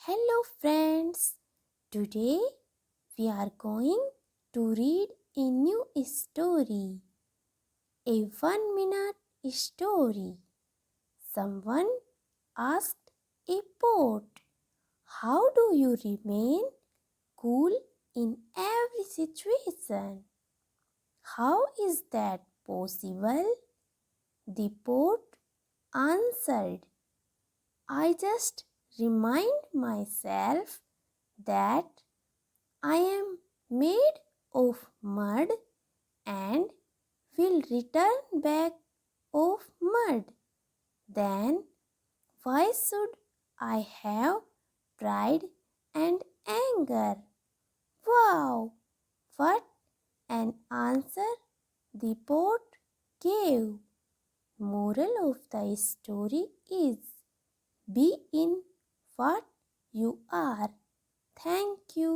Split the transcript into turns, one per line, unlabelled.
Hello friends, today we are going to read a new story, a 1 minute story. Someone asked a boat, how do you remain cool in every situation? How is that possible? The boat answered, I just remind myself that I am made of mud and will return back of mud. Then why should I have pride and anger? Wow! What an answer the poet gave. Moral of the story is be in what you are. Thank you.